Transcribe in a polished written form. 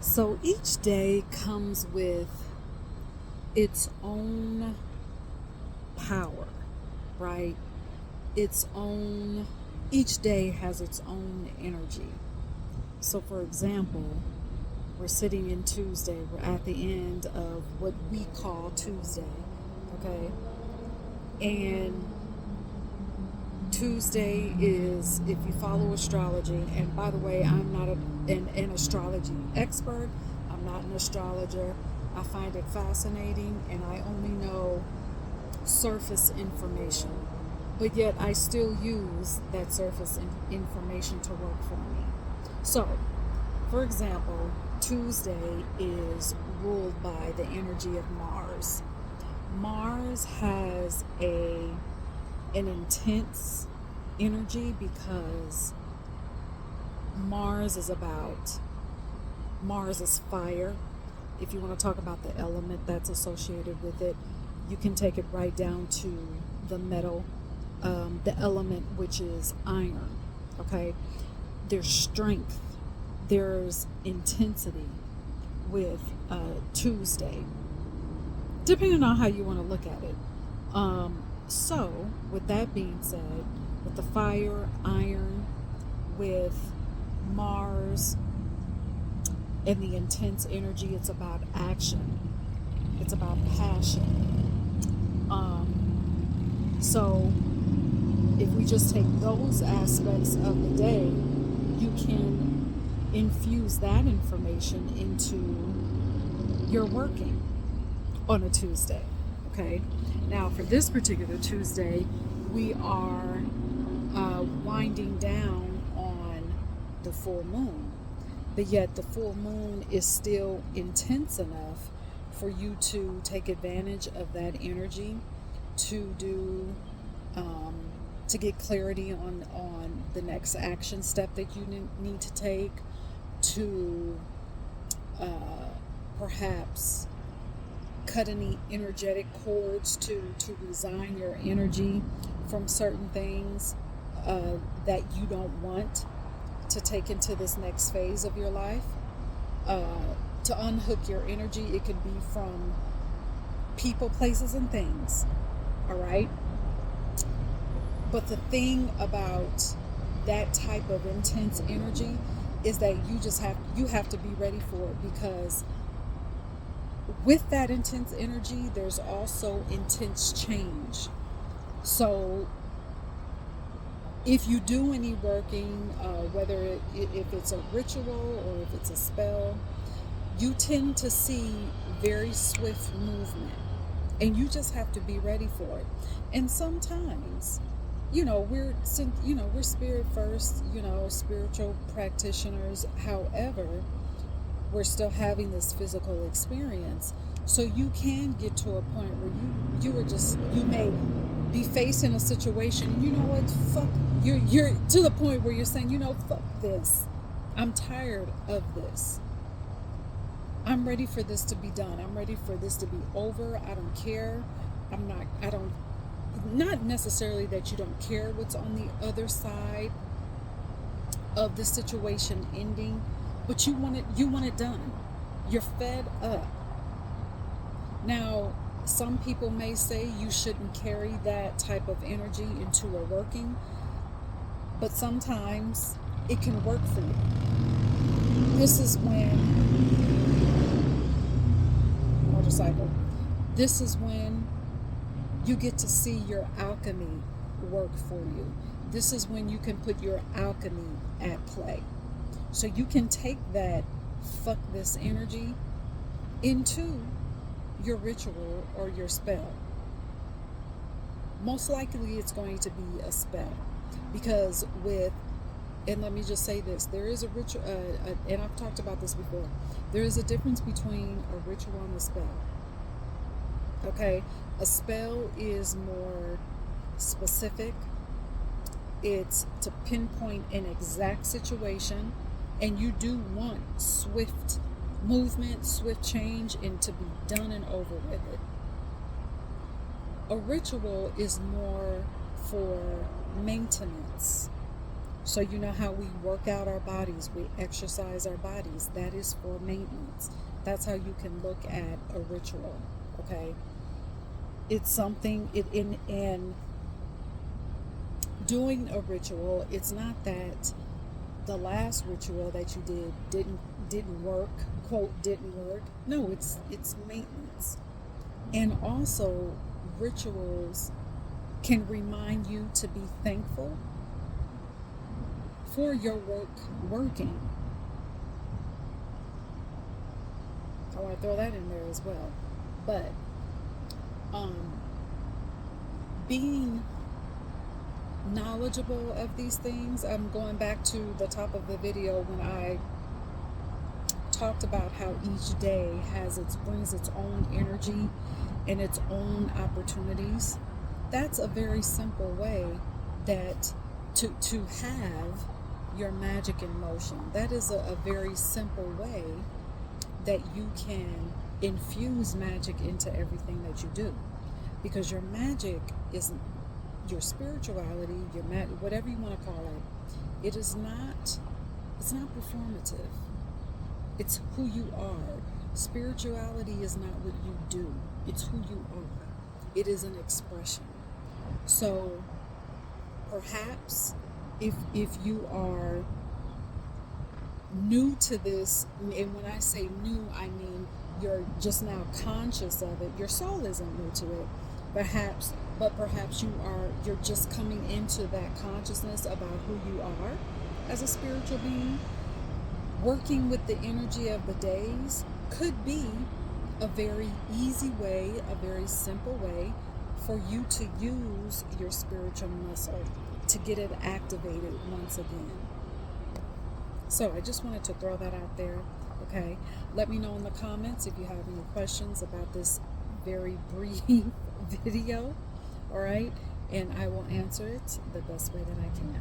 So each day comes with its own power, right? Its own, each day has its own energy. So, for example, we're sitting in Tuesday, we're at the end of what we call Tuesday, okay? And Tuesday is, if you follow astrology, and by the way, I'm not an astrology expert, I'm not an astrologer. I find it fascinating, and I only know surface information. But yet, I still use that surface information to work for me. So, for example, Tuesday is ruled by the energy of Mars. Mars has an intense energy because Mars is about Mars is fire. If you want to talk about the element that's associated with it, you can take it right down to the metal, the element which is iron. Okay, there's strength, there's intensity with Tuesday, depending on how you want to look at it. So, with that being said, with the fire, iron, with Mars, and the intense energy, it's about action, it's about passion. So, if we just take those aspects of the day, you can infuse that information into your working on a Tuesday. Okay. Now, for this particular Tuesday, we are winding down on the full moon, but yet the full moon is still intense enough for you to take advantage of that energy to do to get clarity on the next action step that you need to take, to perhaps cut any energetic cords, to resign your energy from certain things that you don't want to take into this next phase of your life. To unhook your energy, it could be from people, places, and things. All right. But the thing about that type of intense energy is that you have to be ready for it, because with that intense energy there's also intense change. So if you do any working, if it's a ritual or if it's a spell, you tend to see very swift movement, and you just have to be ready for it. And sometimes, we're spirit first, spiritual practitioners. However, we're still having this physical experience. So you can get to a point where you may be facing a situation, and you know what, fuck, you're to the point where you're saying, fuck this. I'm tired of this. I'm ready for this to be done. I'm ready for this to be over. I don't care. I don't, not necessarily that you don't care what's on the other side of the situation ending, but you want it done. You're fed up. Now, some people may say you shouldn't carry that type of energy into a working, but sometimes it can work for you. This is when motorcycle. This is when you get to see your alchemy work for you. This is when you can put your alchemy at play. So you can take that fuck this energy into your ritual or your spell. Most likely it's going to be a spell, because and let me just say this, there is a ritual, and I've talked about this before, there is a difference between a ritual and a spell. Okay, a spell is more specific. It's to pinpoint an exact situation, and you do want swift movement, swift change, and to be done and over with it. A ritual is more for maintenance. So, you know how we work out our bodies, we exercise our bodies. That is for maintenance. That's how you can look at a ritual. Okay, it's something. In doing a ritual, it's not that the last ritual that you didn't work, quote, didn't work. No, it's maintenance. And also, rituals can remind you to be thankful for your work working. I want to throw that in there as well. But um, being knowledgeable of these things, I'm going back to the top of the video when I talked about how each day brings its own energy and its own opportunities. That's a very simple way that to have your magic in motion. That is a very simple way that you can infuse magic into everything that you do, because your magic is your spirituality, whatever you want to call it. It's not performative. It's who you are. Spirituality is not what you do. It's who you are. It is an expression. So perhaps if you are new to this, and when I say new, I mean you're just now conscious of it. Your soul isn't new to it, but perhaps you're just coming into that consciousness about who you are as a spiritual being. Working with the energy of the days could be a very easy way, a very simple way for you to use your spiritual muscle to get it activated once again. So I just wanted to throw that out there. Okay, let me know in the comments if you have any questions about this very brief video. All right, and I will answer it the best way that I can.